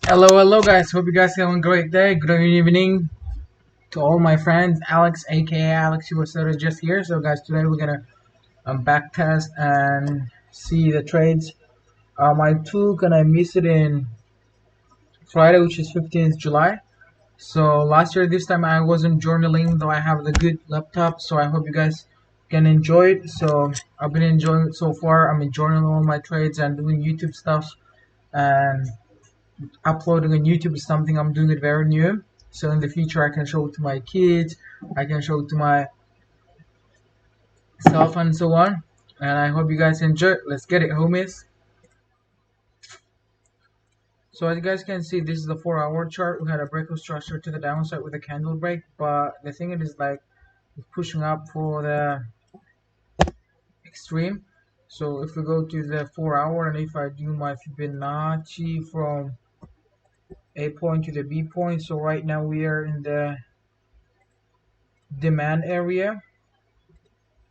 Hello guys. Hope you guys having a great day. Good evening to all my friends. Alex, aka Alex US30 just here. So guys, today we're gonna back test and see the trades. I took and I missed it in Friday, which is 15th July. So last year this time I wasn't journaling, though I have the good laptop. So I hope you guys can enjoy it. So I've been enjoying it so far. I'm enjoying all my trades and doing YouTube stuff and uploading on YouTube is something I'm doing it very new. So in the future, I can show it to my kids, I can show it to myself, and so on. And I hope you guys enjoy it. Let's get it, homies. So as you guys can see, this is the 4-hour chart. We had a breakout structure to the downside with a candle break, but the thing is like it's pushing up for the extreme. So if we go to the 4-hour and if I do my Fibonacci from A point to the B point, so right now we are in the demand area.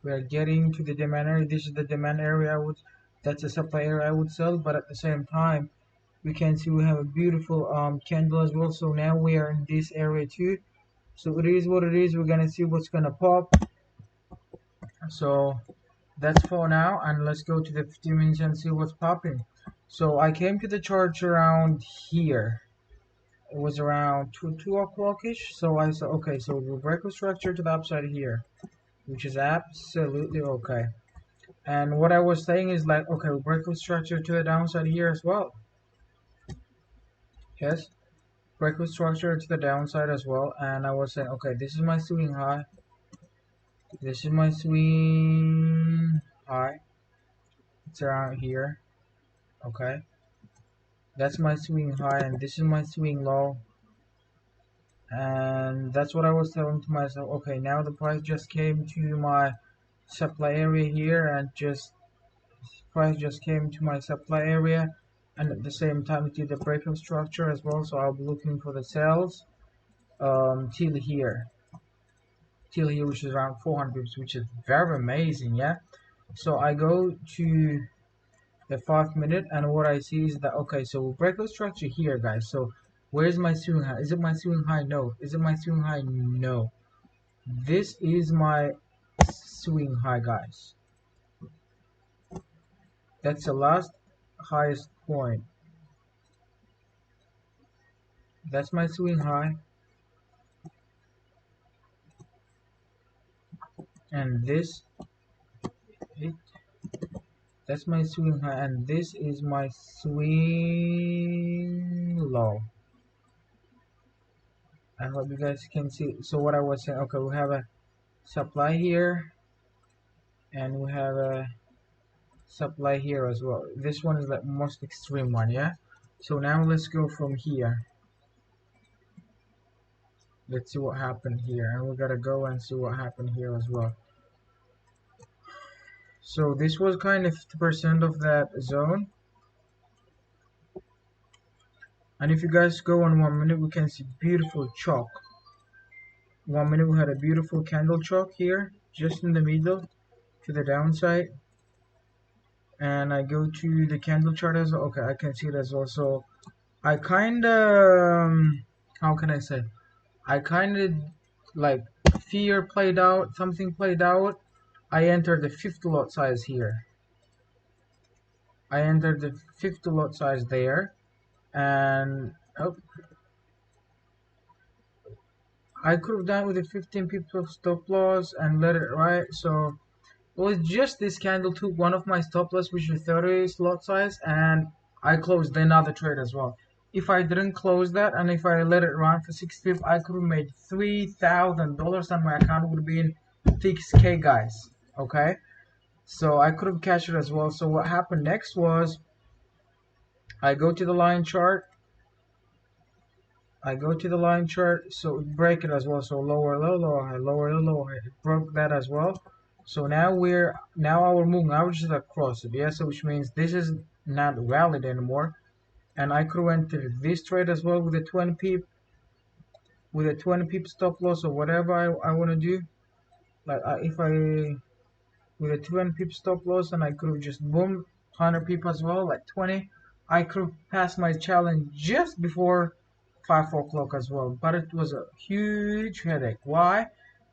We are getting to the demand area. This is the demand area that's the supply area I would sell, but at the same time we can see we have a beautiful candle as well. So now we are in this area too. So it is what it is. We're gonna see what's gonna pop. So that's for now, and let's go to the 15 minutes and see what's popping. So I came to the chart around here. It was around 2 o'clock ish. So I said, okay, so we'll break the structure to the upside here, which is absolutely okay. And what I was saying is like, okay, we break the structure to the downside here as well. Yes, break the structure to the downside as well. And I was saying, okay, this is my swing high. This is my swing high. It's around here. Okay, that's my swing high, and this is my swing low. And that's what I was telling to myself. Okay, now the price just came to my supply area here, and just price just came to my supply area, and at the same time it did the breakout structure as well. So I'll be looking for the sales till here, which is around 400 pips, which is very amazing. Yeah, so I go to the 5 minute, and what I see is that, okay, so we'll breakout structure here, guys. So where's my swing high? Is it my swing high? No. Is it my swing high? No. This is my swing high, guys. That's the last highest point. That's my swing high, and this it, that's my swing high, and this is my swing low. I hope you guys can see. So what I was saying, okay, we have a supply here, and we have a supply here as well. This one is like most extreme one, yeah. So now let's go from here. Let's see what happened here, and we gotta go and see what happened here as well. So this was kind of 50% of that zone. And if you guys go on 1 minute, we can see beautiful chalk. 1 minute we had a beautiful candle chalk here, just in the middle to the downside. And I go to the candle chart as well. Okay, I can see it as well. So I kind of, how can I say? I kind of like fear played out, something played out. I entered the fifth lot size here. I entered the fifth lot size there, and oh, I could have done with a 15 pips of stop loss and let it ride. So it was just this candle took one of my stop loss, which is 30 slot size, and I closed another trade as well. If I didn't close that, and if I let it run for 6 pips, I could have made $3,000, and my account would have been 6K, guys. Okay, so I could have cashed it as well. So what happened next was I go to the line chart. So break it as well. So lower low, lower high, lower low, lower high. It broke that as well. So now our moving average is across it. Yeah, so which means this is not valid anymore. And I could enter this trade as well with a 20 pip stop loss or whatever I want to do. Like if I with a 20 pip stop loss, and I could have just boom 100 pip as well, like 20. I could pass my challenge just before 5 o'clock as well, but it was a huge headache. Why?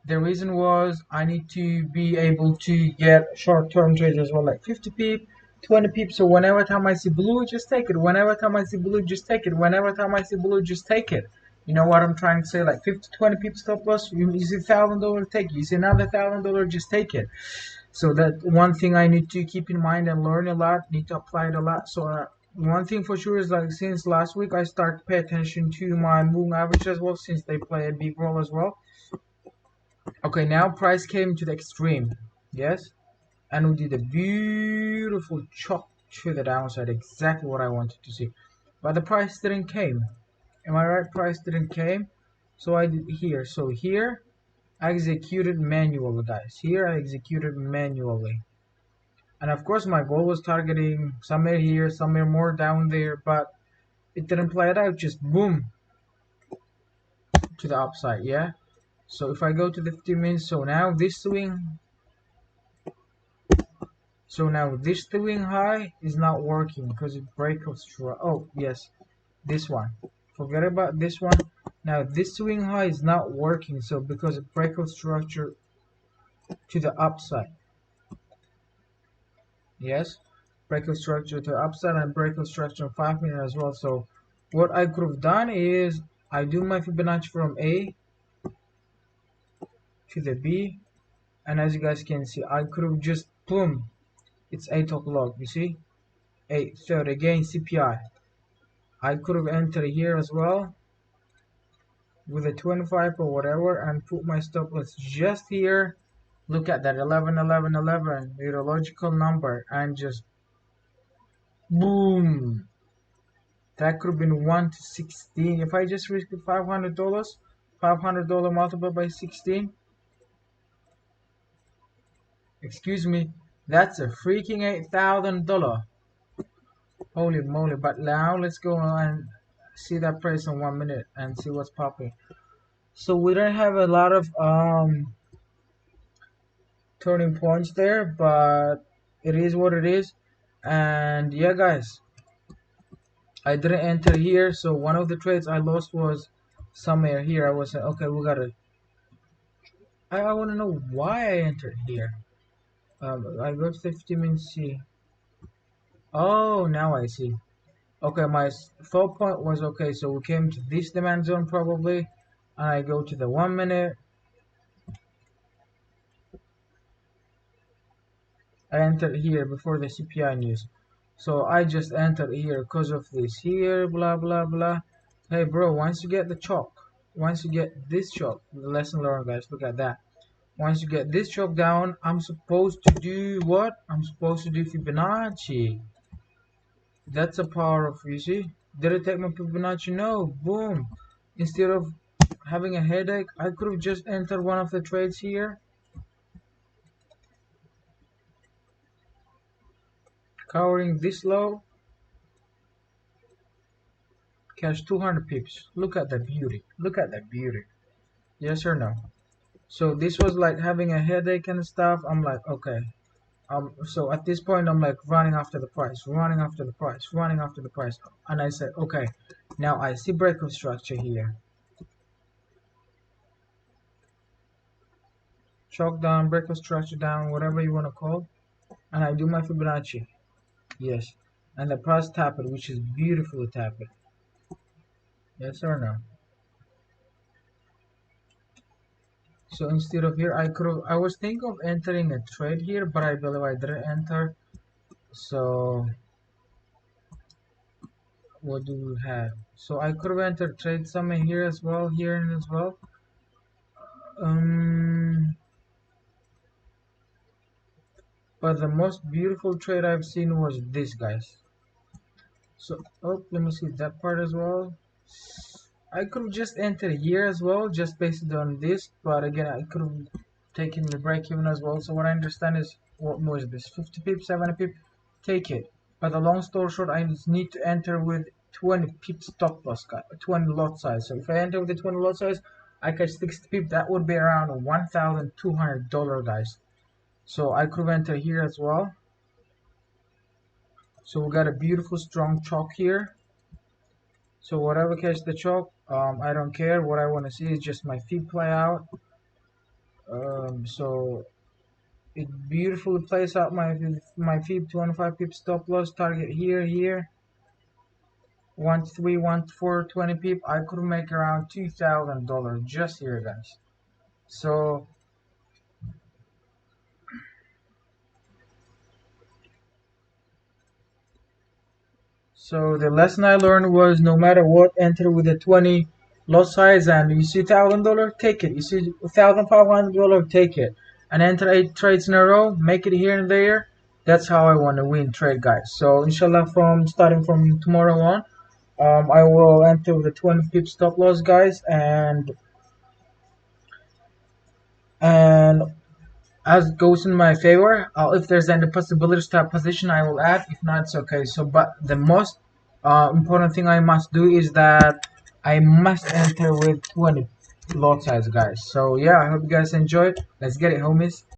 The reason was I need to be able to get short-term trades as well, like 50 pip, 20 pips. So whenever time I see blue, just take it. Whenever time I see blue, just take it. Whenever time I see blue, just take it. You know what I'm trying to say? Like 50, 20 pips stop loss. You see $1,000, take it. You see another $1,000, just take it. So that one thing I need to keep in mind and learn a lot, need to apply it a lot. So one thing for sure is like since last week I start to pay attention to my moving average as well, since they play a big role as well. Okay, now price came to the extreme, yes, and we did a beautiful chop to the downside, exactly what I wanted to see. But the price didn't came. Am I right? Price didn't came. So I did here. So here I executed manually, guys. Here I executed manually. And of course my goal was targeting somewhere here, somewhere more down there, but it didn't play it out, just boom to the upside, yeah. So if I go to the 50 minutes, so now this swing high is not working because it break of oh yes, this one, forget about this one. Now this swing high is not working, so because it break of structure to the upside, yes, breakout structure to upside and breakout structure in 5 minutes as well. So what I could have done is I do my Fibonacci from A to the B, and as you guys can see, I could have just boom, it's 8 o'clock, you see, 8:30 again CPI. I could have entered here as well with a 25 or whatever and put my stop loss just here. Look at that, 11 11 11, the logical number, and just boom. That could have been 1 to 16. If I just risked $500, $500 multiplied by 16, excuse me, that's a freaking $8,000. Holy moly. But now let's go and see that price in 1 minute and see what's popping. So we don't have a lot of turning points there, but it is what it is. And yeah, guys, I didn't enter here, so one of the trades I lost was somewhere here. I was saying, okay, we gotta, I want to know why I entered here. I go to 50 minutes C. Oh, now I see. Okay, my thought point was okay, so we came to this demand zone probably, and I go to the 1 minute. I entered here before the CPI news. So I just entered here because of this here, blah, blah, blah. Hey, bro, once you get the CHOCH, once you get this CHOCH, the lesson learned, guys, look at that. Once you get this CHOCH down, I'm supposed to do what? I'm supposed to do Fibonacci. That's a power of, you see? Did it take my Fibonacci? No. Boom. Instead of having a headache, I could have just entered one of the trades here. Covering this low. Cash 200 pips. Look at the beauty. Look at that beauty. Yes or no? So this was like having a headache and stuff. I'm like, okay. So at this point, I'm like running after the price, running after the price, running after the price. And I said, okay, now I see breakout structure here. Chalk down, breakout structure down, whatever you want to call. And I do my Fibonacci. Yes. And the price tap it, which is beautifully tapped. Yes or no? So instead of here, I was thinking of entering a trade here, but I believe I didn't enter. So what do we have? So I could have entered trade somewhere here as well, here and as well. But the most beautiful trade I've seen was this, guys. So oh, let me see that part as well. I could have just entered here as well, just based on this, but again, I could have taken the break even as well. So what I understand is, what more is this? 50 pips, 70 pips, take it. But the long story short, I just need to enter with 20 pips stop loss, guys, 20 lot size. So if I enter with the 20 lot size, I catch 60 pips, that would be around $1,200, guys. So I could have entered here as well. So we got a beautiful strong chalk here. So whatever catch the chalk, I don't care. What I want to see is just my feet play out. So it beautifully plays out my feet 25 pip stop loss target here 1 3 1 4 20 pip. I could make around $2,000 just here, guys. So the lesson I learned was no matter what, enter with a 20 lot size, and you see $1,000, take it. You see $1,500, take it, and enter 8 trades in a row, make it here and there. That's how I want to win trade, guys. So inshallah, from starting from tomorrow on, I will enter with a 20 pip stop loss, guys, and as goes in my favor, if there's any possibility to start position, I will add. If not, it's okay. So, but the most important thing I must do is that I must enter with 20 lot size, guys. So yeah, I hope you guys enjoyed. Let's get it, homies.